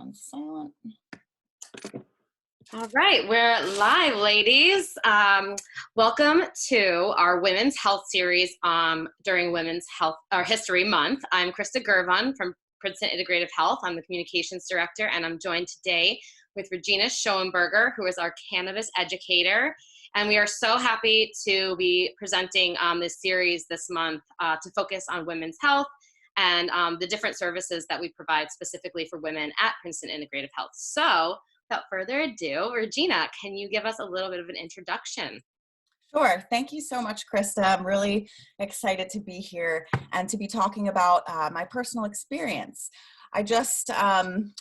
on silent. All right, we're live, ladies. Welcome to our Women's Health series during Women's Health History Month. I'm Krista Gervon from Princeton Integrative Health. I'm the Communications Director, and I'm joined today with Regina Schoenberger, who is our Cannabis Educator. And we are so happy to be presenting this series this month to focus on women's health and the different services that we provide specifically for women at Princeton Integrative Health. So, without further ado, Regina, can you give us a little bit of an introduction? Sure. Thank you so much, Krista. I'm really excited to be here and to be talking about my personal experience. I just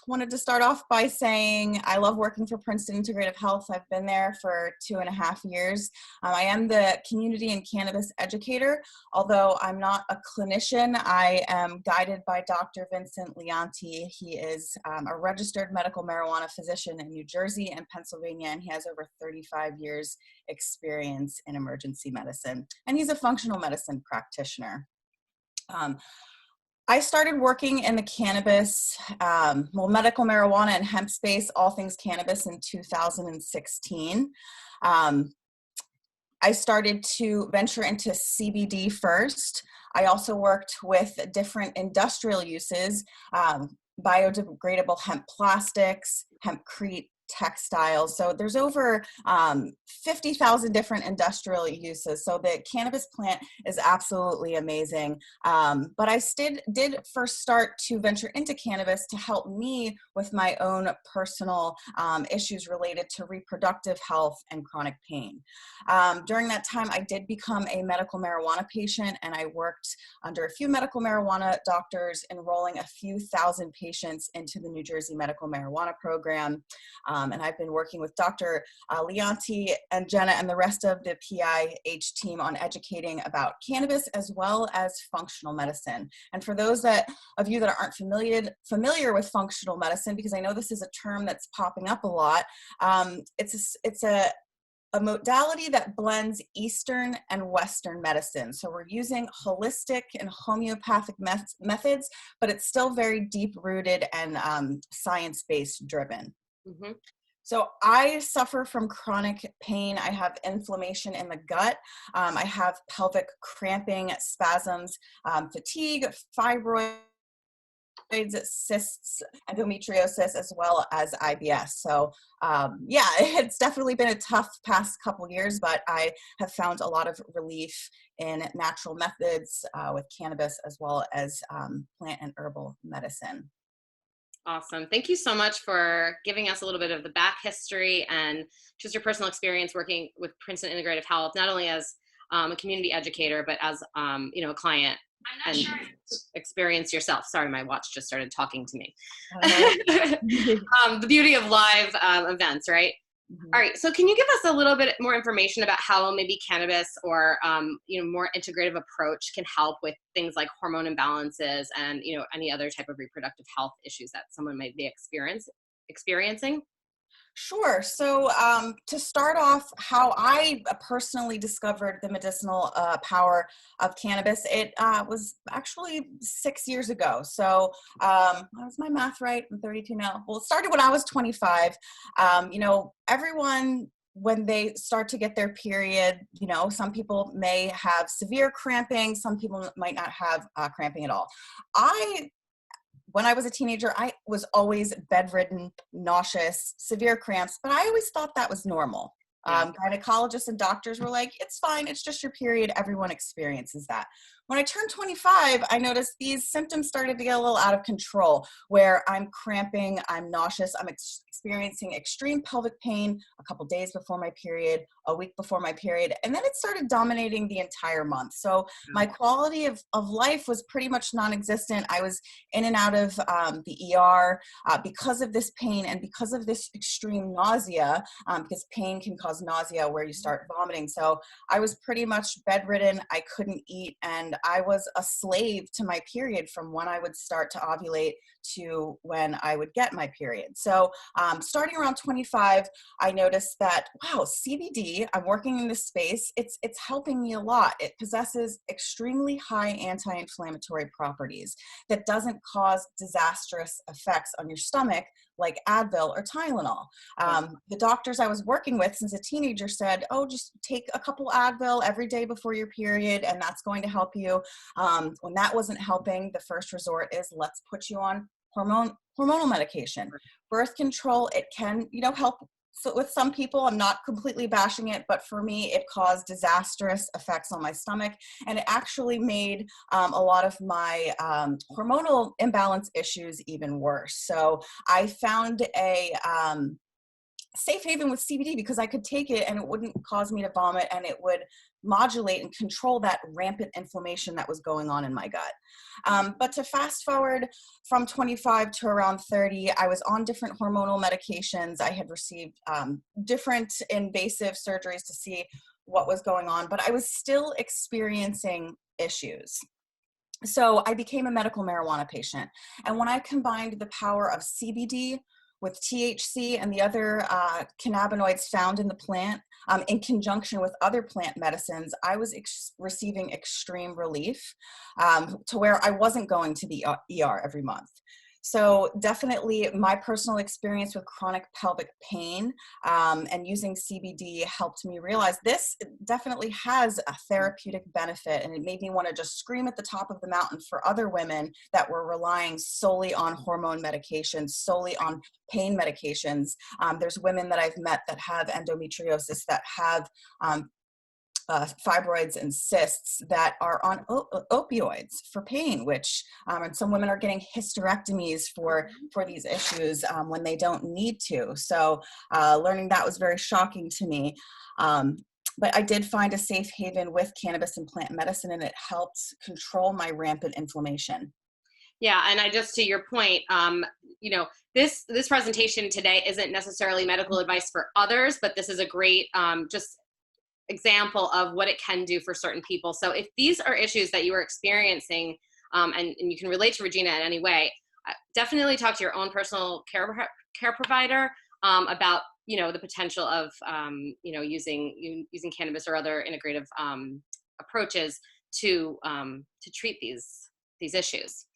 wanted to start off by saying I love working for Princeton Integrative Health. I've been there for 2.5 years. I am the Community and Cannabis Educator. Although I'm not a clinician, I am guided by Dr. Vincent Leonti. He is a registered medical marijuana physician in New Jersey and Pennsylvania, and he has over 35 years experience in emergency medicine. And he's a functional medicine practitioner. I started working in the cannabis, medical marijuana and hemp space, all things cannabis, in 2016. I started to venture into CBD first. I also worked with different industrial uses, biodegradable hemp plastics, hempcrete textiles. So there's over 50,000 different industrial uses. So the cannabis plant is absolutely amazing. But I did first start to venture into cannabis to help me with my own personal issues related to reproductive health and chronic pain. During that time, I did become a medical marijuana patient, and I worked under a few medical marijuana doctors, enrolling a few thousand patients into the New Jersey medical marijuana program. And I've been working with Dr. Leonti and Jenna and the rest of the PIH team on educating about cannabis as well as functional medicine. And for those of you that aren't familiar with functional medicine, because I know this is a term that's popping up a lot, it's a modality that blends Eastern and Western medicine. So we're using holistic and homeopathic methods, but it's still very deep-rooted and science-based driven. Mm-hmm. So I suffer from chronic pain. I have inflammation in the gut. I have pelvic cramping, spasms, fatigue, fibroids, cysts, endometriosis, as well as IBS. So yeah, it's definitely been a tough past couple years, but I have found a lot of relief in natural methods with cannabis as well as plant and herbal medicine. Awesome. Thank you so much for giving us a little bit of the back history and just your personal experience working with Princeton Integrative Health, not only as a community educator, but as a client and experience yourself. Sorry, my watch just started talking to me. The beauty of live events, right? Mm-hmm. All right. So can you give us a little bit more information about how maybe cannabis or, more integrative approach can help with things like hormone imbalances and, any other type of reproductive health issues that someone might be experiencing? Sure. So to start off, how I personally discovered the medicinal power of cannabis, it was actually 6 years ago. So was my math right? I'm 32 now. Well, it started when I was 25. Everyone, when they start to get their period, some people may have severe cramping. Some people might not have cramping at all. When I was a teenager, I was always bedridden, nauseous, severe cramps, but I always thought that was normal. Yeah. Gynecologists and doctors were like, it's fine, it's just your period, everyone experiences that. When I turned 25, I noticed these symptoms started to get a little out of control, where I'm cramping, I'm nauseous, I'm experiencing extreme pelvic pain a couple days before my period, a week before my period, and then it started dominating the entire month. So my quality of life was pretty much non-existent. I was in and out of the ER because of this pain and because of this extreme nausea, because pain can cause nausea where you start vomiting. So I was pretty much bedridden. I couldn't eat, and I was a slave to my period from when I would start to ovulate to when I would get my period. So starting around 25, I noticed that, wow, CBD, I'm working in this space, it's helping me a lot. It possesses extremely high anti-inflammatory properties that doesn't cause disastrous effects on your stomach like Advil or Tylenol. The doctors I was working with since a teenager said, oh, just take a couple Advil every day before your period, and that's going to help you. When that wasn't helping, the first resort is let's put you on hormonal medication. Birth control, it can, help. So with some people, I'm not completely bashing it, but for me, it caused disastrous effects on my stomach, and it actually made a lot of my hormonal imbalance issues even worse. So I found a safe haven with CBD because I could take it and it wouldn't cause me to vomit, and it would modulate and control that rampant inflammation that was going on in my gut. But to fast forward from 25 to around 30, I was on different hormonal medications. I had received different invasive surgeries to see what was going on, but I was still experiencing issues. So I became a medical marijuana patient. And when I combined the power of CBD with THC and the other cannabinoids found in the plant, in conjunction with other plant medicines, I was receiving extreme relief to where I wasn't going to the ER every month. So definitely my personal experience with chronic pelvic pain and using CBD helped me realize this definitely has a therapeutic benefit, and it made me want to just scream at the top of the mountain for other women that were relying solely on hormone medications, solely on pain medications. There's women that I've met that have endometriosis, that have fibroids and cysts, that are on opioids for pain, which, and some women are getting hysterectomies for these issues when they don't need to. So learning that was very shocking to me. But I did find a safe haven with cannabis and plant medicine, and it helped control my rampant inflammation. Yeah, and I just, to your point, this presentation today isn't necessarily medical advice for others, but this is a great just example of what it can do for certain people. So if these are issues that you are experiencing, and you can relate to Regina in any way, definitely talk to your own personal care provider about the potential of using cannabis or other integrative approaches to treat these issues.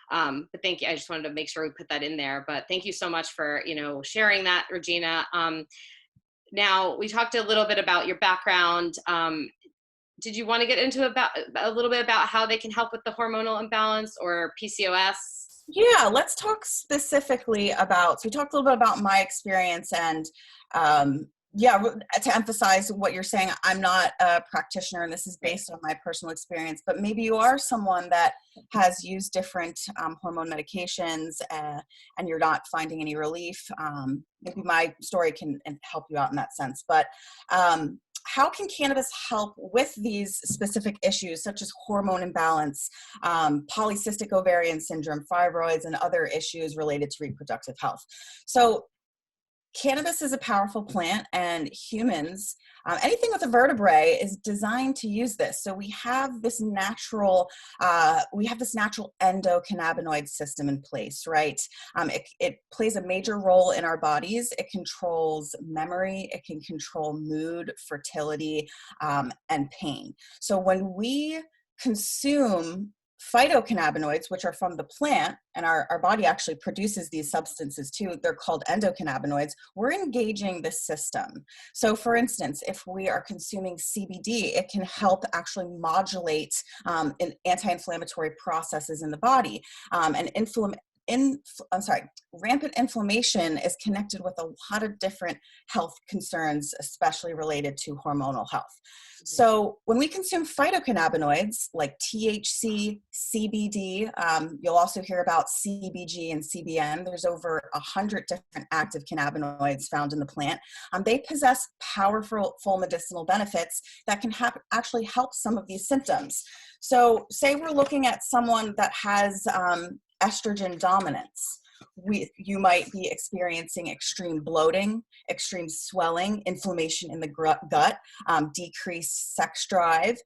But thank you. I just wanted to make sure we put that in there. But thank you so much for sharing that, Regina. Now, we talked a little bit about your background. Did you want to get into a little bit about how they can help with the hormonal imbalance or PCOS? Yeah, let's talk specifically about, so we talked a little bit about my experience, and to emphasize what you're saying, I'm not a practitioner and this is based on my personal experience, but maybe you are someone that has used different hormone medications and you're not finding any relief. Maybe my story can help you out in that sense. But how can cannabis help with these specific issues such as hormone imbalance, polycystic ovarian syndrome, fibroids, and other issues related to reproductive health? So cannabis is a powerful plant, and humans, anything with a vertebrae, is designed to use this. So we have this natural endocannabinoid system in place, right? It plays a major role in our bodies. It controls memory. It can control mood, fertility, and pain. So when we consume phytocannabinoids, which are from the plant, and our body actually produces these substances too, they're called endocannabinoids, we're engaging the system. So for instance, if we are consuming CBD, it can help actually modulate anti-inflammatory processes in the body. Rampant inflammation is connected with a lot of different health concerns, especially related to hormonal health. So when we consume phytocannabinoids like THC, CBD, you'll also hear about CBG and CBN. There's over 100 different active cannabinoids found in the plant. They possess powerful medicinal benefits that can actually help some of these symptoms. So say we're looking at someone that has estrogen dominance. You might be experiencing extreme bloating, extreme swelling, inflammation in the gut, decreased sex drive,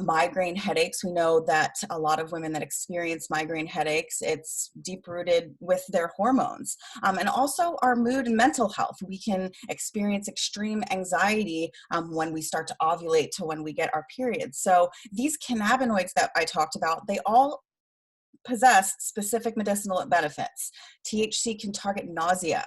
migraine headaches. We know that a lot of women that experience migraine headaches, it's deep-rooted with their hormones. And also our mood and mental health. We can experience extreme anxiety when we start to ovulate to when we get our periods. So these cannabinoids that I talked about, they all possess specific medicinal benefits. THC can target nausea.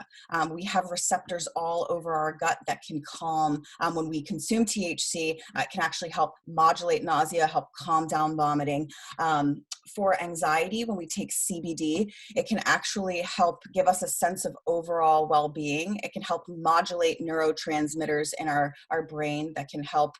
We have receptors all over our gut that can calm. When we consume THC, it can actually help modulate nausea, help calm down vomiting. For anxiety, when we take CBD, it can actually help give us a sense of overall well-being. It can help modulate neurotransmitters in our brain that can help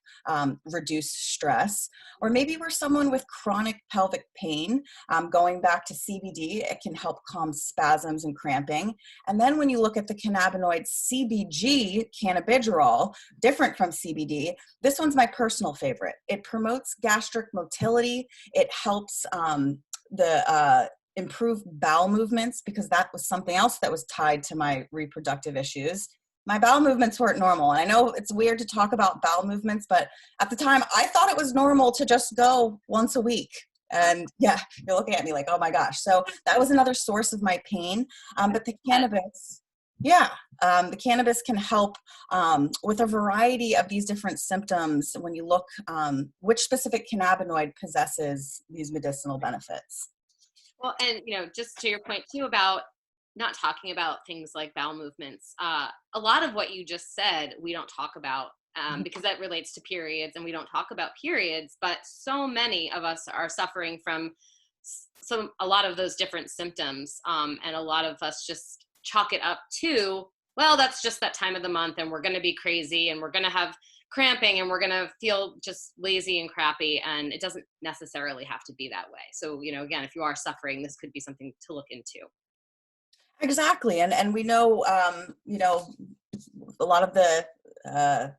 reduce stress. Or maybe we're someone with chronic pelvic pain. Going back to CBD, it can help calm spasms and cramping. And then when you look at the cannabinoid CBG, cannabidiol, different from CBD, this one's my personal favorite. It promotes gastric motility. It helps improve bowel movements, because that was something else that was tied to my reproductive issues. My bowel movements weren't normal. And I know it's weird to talk about bowel movements, but at the time I thought it was normal to just go once a week. And yeah, you're looking at me like, oh my gosh. So that was another source of my pain. But the cannabis, the cannabis can help with a variety of these different symptoms when you look which specific cannabinoid possesses these medicinal benefits. Well, and just to your point too about not talking about things like bowel movements, a lot of what you just said we don't talk about because that relates to periods, and we don't talk about periods, but so many of us are suffering from a lot of those different symptoms, and a lot of us just chalk it up to, well, that's just that time of the month, and we're going to be crazy, and we're going to have cramping, and we're going to feel just lazy and crappy, and it doesn't necessarily have to be that way. So, again, if you are suffering, this could be something to look into. Exactly. And we know, a lot of the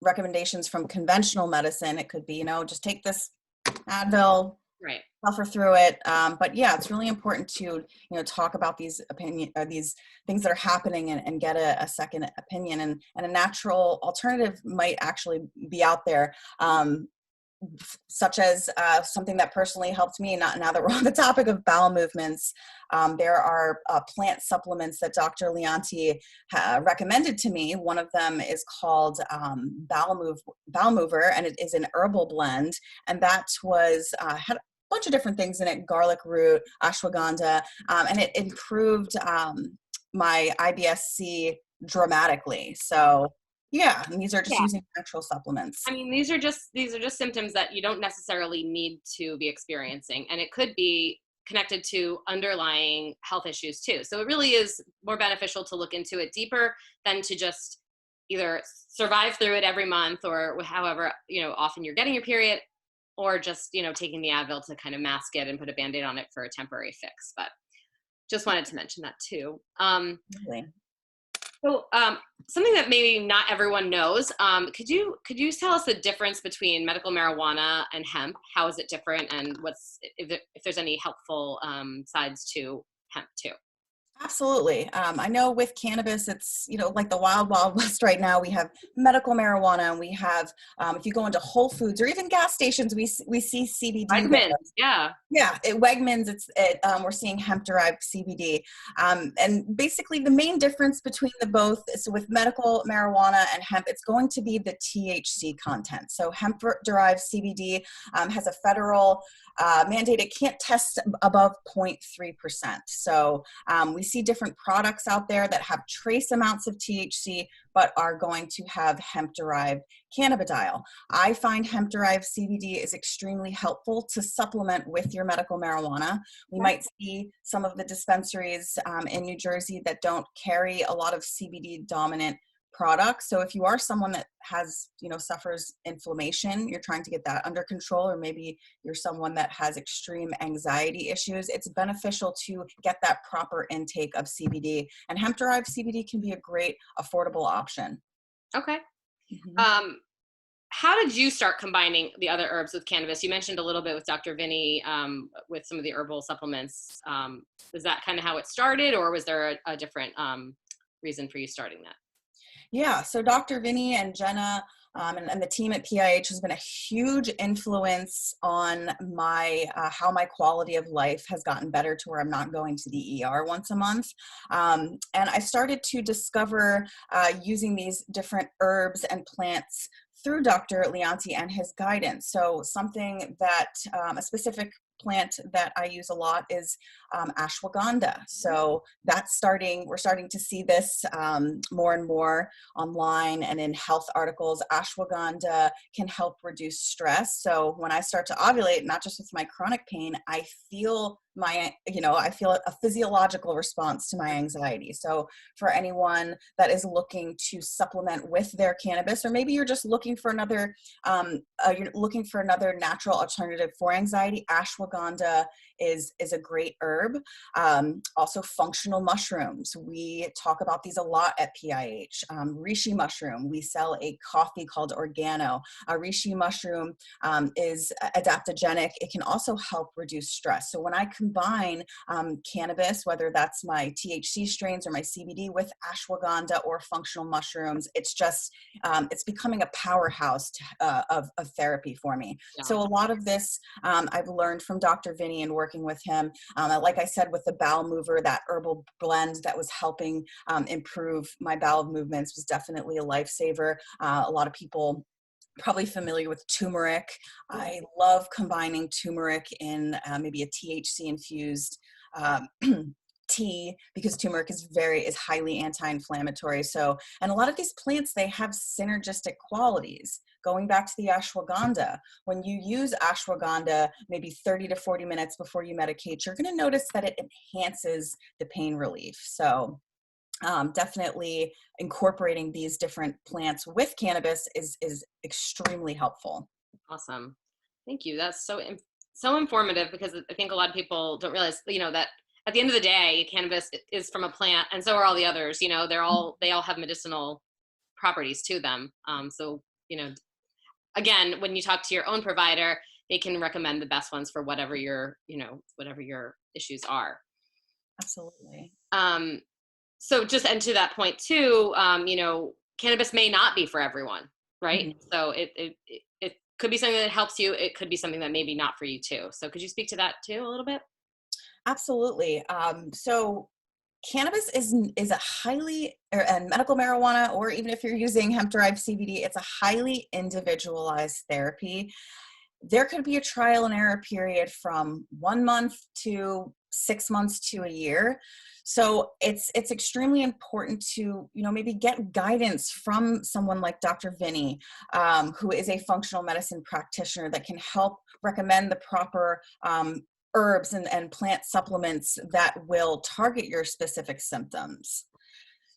recommendations from conventional medicine, it could be, just take this Advil, right, suffer through it. But yeah, it's really important to, talk about these these things that are happening and get a second opinion, and a natural alternative might actually be out there. Such as something that personally helped me, now that we're on the topic of bowel movements, there are plant supplements that Dr. Leonti recommended to me. One of them is called Bowel Mover, and it is an herbal blend, and that was had a bunch of different things in it: garlic root, ashwagandha, and it improved my IBS-C dramatically. So yeah, and these are just using natural supplements. I mean, these are just symptoms that you don't necessarily need to be experiencing, and it could be connected to underlying health issues too. So it really is more beneficial to look into it deeper than to just either survive through it every month, or however often you're getting your period, or just taking the Advil to kind of mask it and put a Band-Aid on it for a temporary fix. But just wanted to mention that too. Really? So something that maybe not everyone knows, could you tell us the difference between medical marijuana and hemp? How is it different, and if there's any helpful sides to hemp too? Absolutely. I know with cannabis, it's, like the wild, wild west right now. We have medical marijuana, and we have, if you go into Whole Foods or even gas stations, we see CBD there. Yeah. Yeah, at Wegmans, we're seeing hemp-derived CBD. And basically the main difference between the both is with medical marijuana and hemp, it's going to be the THC content. So hemp-derived CBD has a federal mandate. It can't test above 0.3%. So we see different products out there that have trace amounts of THC, but are going to have hemp-derived cannabidiol. I find hemp-derived CBD is extremely helpful to supplement with your medical marijuana. We might see some of the dispensaries in New Jersey that don't carry a lot of CBD-dominant products. So if you are someone that has, suffers inflammation, you're trying to get that under control, or maybe you're someone that has extreme anxiety issues, it's beneficial to get that proper intake of CBD. And hemp-derived CBD can be a great, affordable option. Okay. Mm-hmm. how did you start combining the other herbs with cannabis? You mentioned a little bit with Dr. Vinny with some of the herbal supplements. Was that kind of how it started, or was there a different reason for you starting that? Yeah, so Dr. Vinny and Jenna and the team at PIH has been a huge influence on my how my quality of life has gotten better to where I'm not going to the ER once a month. And I started to discover using these different herbs and plants through Dr. Leonti and his guidance. So something that a specific plant that I use a lot is ashwagandha. So we're starting to see this more and more online and in health articles. Ashwagandha can help reduce stress. So when I start to ovulate, not just with my chronic pain, I feel I feel a physiological response to my anxiety. So for anyone that is looking to supplement with their cannabis, or maybe you're just looking for another natural alternative for anxiety, ashwagandha is a great herb. Also functional mushrooms. We talk about these a lot at PIH. Reishi mushroom, we sell a coffee called Organo. Reishi mushroom is adaptogenic. It can also help reduce stress. So when I combine cannabis, whether that's my THC strains or my CBD with ashwagandha or functional mushrooms, it's just, it's becoming a powerhouse of therapy for me. Yeah. So a lot of this I've learned from Dr. Vinny and working with him. Like I said, with the bowel mover, that herbal blend that was helping improve my bowel movements was definitely a lifesaver. A lot of people probably familiar with turmeric. I love combining turmeric in maybe a THC infused tea, because turmeric is highly anti-inflammatory. So, and a lot of these plants, they have synergistic qualities. Going back to the ashwagandha, when you use ashwagandha maybe 30 to 40 minutes before you medicate, you're going to notice that it enhances the pain relief. So definitely incorporating these different plants with cannabis is extremely helpful. Awesome. Thank you. That's so informative, because I think a lot of people don't realize, that at the end of the day, cannabis is from a plant, and so are all the others. They all have medicinal properties to them. So, again, when you talk to your own provider, they can recommend the best ones for whatever your issues are. Absolutely. So and to that point too, cannabis may not be for everyone, right? Mm-hmm. So it could be something that helps you. It could be something that maybe not for you too. So could you speak to that too a little bit? Absolutely. So cannabis is a and medical marijuana, or even if you're using hemp-derived CBD, it's a highly individualized therapy. There could be a trial and error period from 1 month to 6 months to a year. So it's extremely important to, maybe get guidance from someone like Dr. Vinny, who is a functional medicine practitioner that can help recommend the proper herbs and plant supplements that will target your specific symptoms.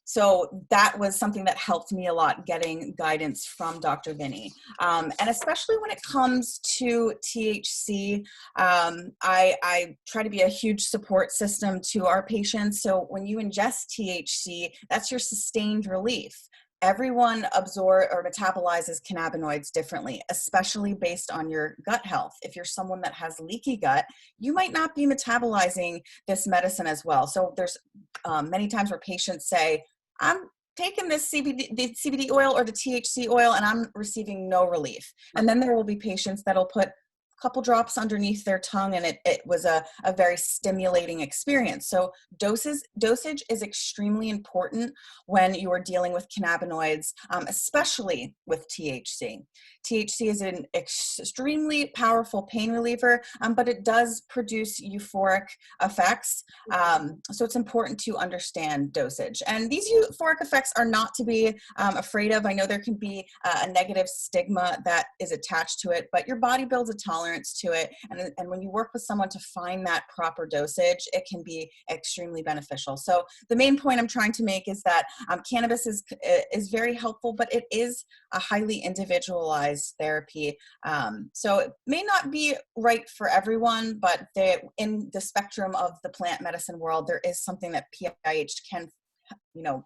So that was something that helped me a lot, getting guidance from Dr. Vinny. And especially when it comes to THC, I try to be a huge support system to our patients. So when you ingest THC, that's your sustained relief. Everyone absorbs or metabolizes cannabinoids differently, especially based on your gut health. If you're someone that has leaky gut, you might not be metabolizing this medicine as well. So there's many times where patients say, I'm taking the CBD oil or the THC oil, and I'm receiving no relief. And then there will be patients that'll put a couple drops underneath their tongue, and it was a very stimulating experience. So dosage is extremely important when you are dealing with cannabinoids, especially with THC. THC is an extremely powerful pain reliever, but it does produce euphoric effects. So it's important to understand dosage. And these euphoric effects are not to be afraid of. I know there can be a negative stigma that is attached to it, but your body builds a tolerance to it. And when you work with someone to find that proper dosage, it can be extremely beneficial. So the main point I'm trying to make is that cannabis is very helpful, but it is a highly individualized therapy. So it may not be right for everyone, but in the spectrum of the plant medicine world, there is something that PIH can,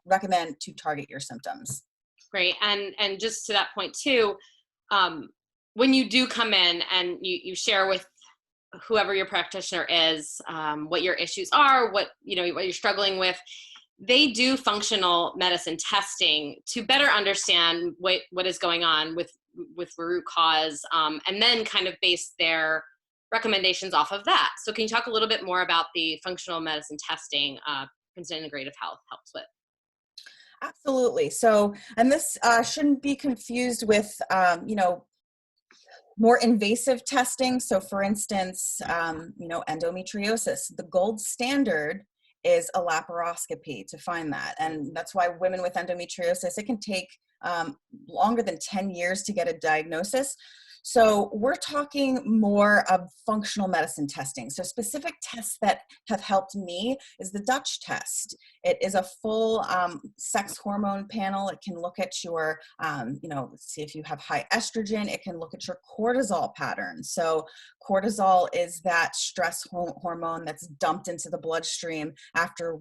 recommend to target your symptoms. Great. And just to that point too, when you do come in and you share with whoever your practitioner is, what your issues are, what you're struggling with, they do functional medicine testing to better understand what is going on with root cause, and then kind of base their recommendations off of that. So can you talk a little bit more about the functional medicine testing Princeton Integrative Health helps with? Absolutely. So, and this shouldn't be confused with, more invasive testing. So for instance, endometriosis, the gold standard is a laparoscopy to find that. And that's why women with endometriosis, it can take longer than 10 years to get a diagnosis. So we're talking more of functional medicine testing. So specific tests that have helped me is the Dutch test. It is a full sex hormone panel. It can look at your, see if you have high estrogen. It can look at your cortisol pattern. So cortisol is that stress hormone that's dumped into the bloodstream after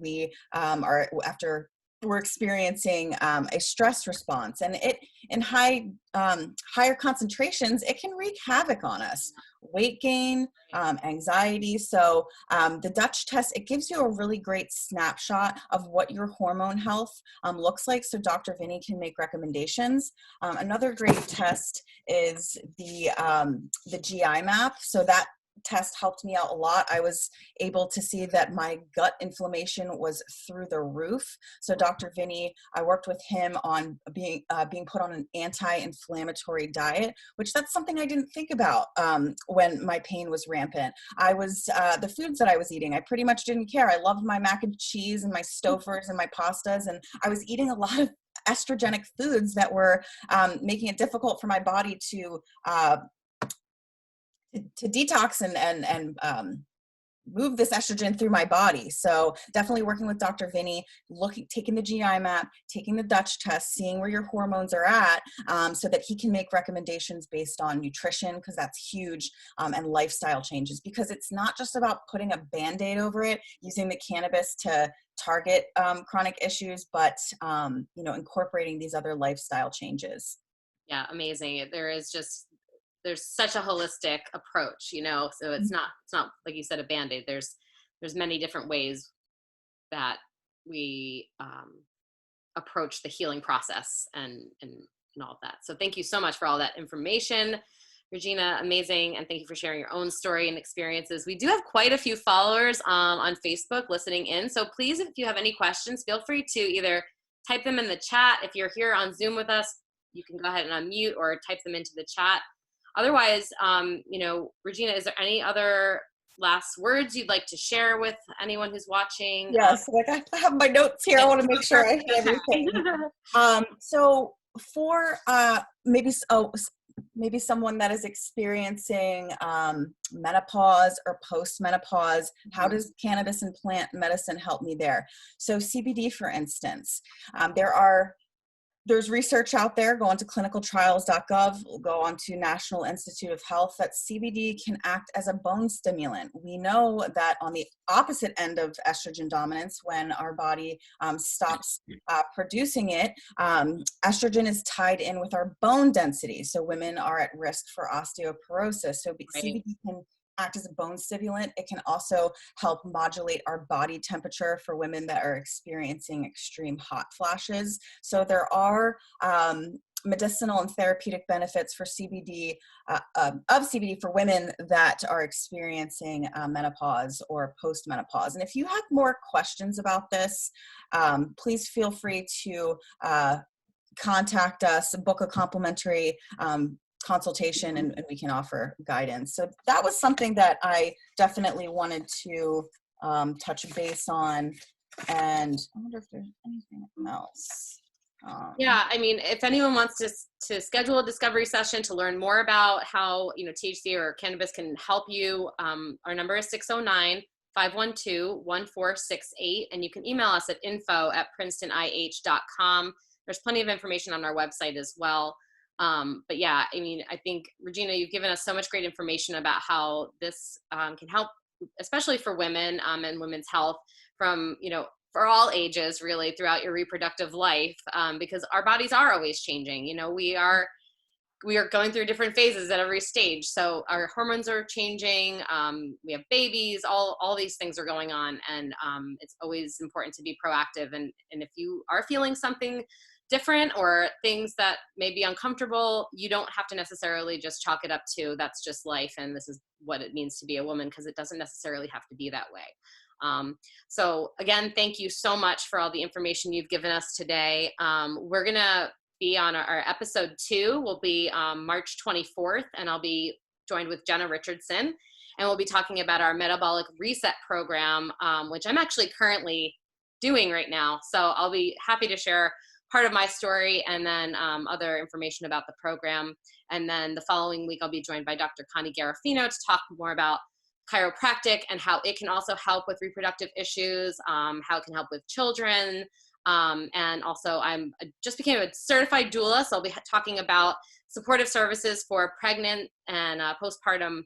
we're experiencing a stress response, and it in higher concentrations, it can wreak havoc on us. Weight gain, anxiety. So the Dutch test, it gives you a really great snapshot of what your hormone health looks like, so Dr. Vinny can make recommendations. Another great test is the GI map. So that test helped me out a lot. I was able to see that my gut inflammation was through the roof. So Dr. Vinny, I worked with him on being put on an anti-inflammatory diet, which that's something I didn't think about when my pain was rampant. The foods that I was eating, I pretty much didn't care. I loved my mac and cheese and my Stouffer's and my pastas, and I was eating a lot of estrogenic foods that were making it difficult for my body to detox and move this estrogen through my body. So definitely working with Dr. Vinny, taking the GI map, taking the Dutch test, seeing where your hormones are at, so that he can make recommendations based on nutrition, because that's huge, and lifestyle changes, because it's not just about putting a Band-Aid over it, using the cannabis to target chronic issues, but incorporating these other lifestyle changes. Yeah, amazing. There's such a holistic approach, so it's not like you said, a Band-Aid. There's many different ways that we approach the healing process and all of that. So thank you so much for all that information, Regina. Amazing. And thank you for sharing your own story and experiences. We do have quite a few followers on Facebook listening in. So please, if you have any questions, feel free to either type them in the chat. If you're here on Zoom with us, you can go ahead and unmute or type them into the chat. Otherwise, Regina, is there any other last words you'd like to share with anyone who's watching? Yes, I have my notes here. I want to make sure I hit everything. So for maybe someone that is experiencing menopause or post-menopause, how does cannabis and plant medicine help me there? So CBD, for instance, there's research out there. Go on to clinicaltrials.gov, go on to National Institute of Health, that CBD can act as a bone stimulant. We know that on the opposite end of estrogen dominance, when our body stops producing it, estrogen is tied in with our bone density. So women are at risk for osteoporosis. So CBD can act as a bone stimulant. It can also help modulate our body temperature for women that are experiencing extreme hot flashes. So there are medicinal and therapeutic benefits for CBD, of CBD for women that are experiencing menopause or post-menopause. And if you have more questions about this, please feel free to contact us, book a complimentary consultation, and we can offer guidance. So that was something that I definitely wanted to touch base on. And I wonder if there's anything else. Yeah, I mean, if anyone wants to schedule a discovery session to learn more about how THC or cannabis can help you, our number is 609-512-1468, and you can email us at info@princetonih.com. There's plenty of information on our website as well. But yeah, I mean, I think, Regina, you've given us so much great information about how this can help, especially for women and women's health from, for all ages, really, throughout your reproductive life, because our bodies are always changing. We are we are going through different phases at every stage. So our hormones are changing. We have babies, all these things are going on. And it's always important to be proactive. And if you are feeling something different or things that may be uncomfortable, you don't have to necessarily just chalk it up to that's just life and this is what it means to be a woman, because it doesn't necessarily have to be that way. So again, thank you so much for all the information you've given us today. We're gonna be on our episode 2 will be March 24th, and I'll be joined with Jenna Richardson, and we'll be talking about our metabolic reset program, which I'm actually currently doing right now. So I'll be happy to share part of my story and then other information about the program. And then the following week, I'll be joined by Dr. Connie Garofino to talk more about chiropractic and how it can also help with reproductive issues, how it can help with children. And also I just became a certified doula, so I'll be talking about supportive services for pregnant and postpartum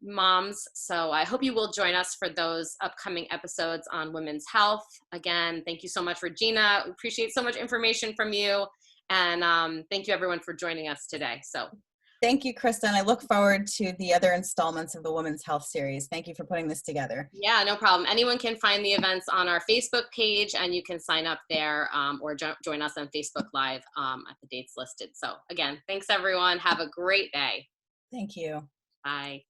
moms. So I hope you will join us for those upcoming episodes on women's health. Again, thank you so much, Regina. We appreciate so much information from you. And thank you everyone for joining us today. So Thank you, Krista, and I look forward to the other installments of the Women's Health series. Thank you for putting this together. yeah, no problem. Anyone can find the events on our Facebook page, and you can sign up there or join us on Facebook Live at the dates listed. So again, thanks everyone. Have a great day. Thank you. Bye.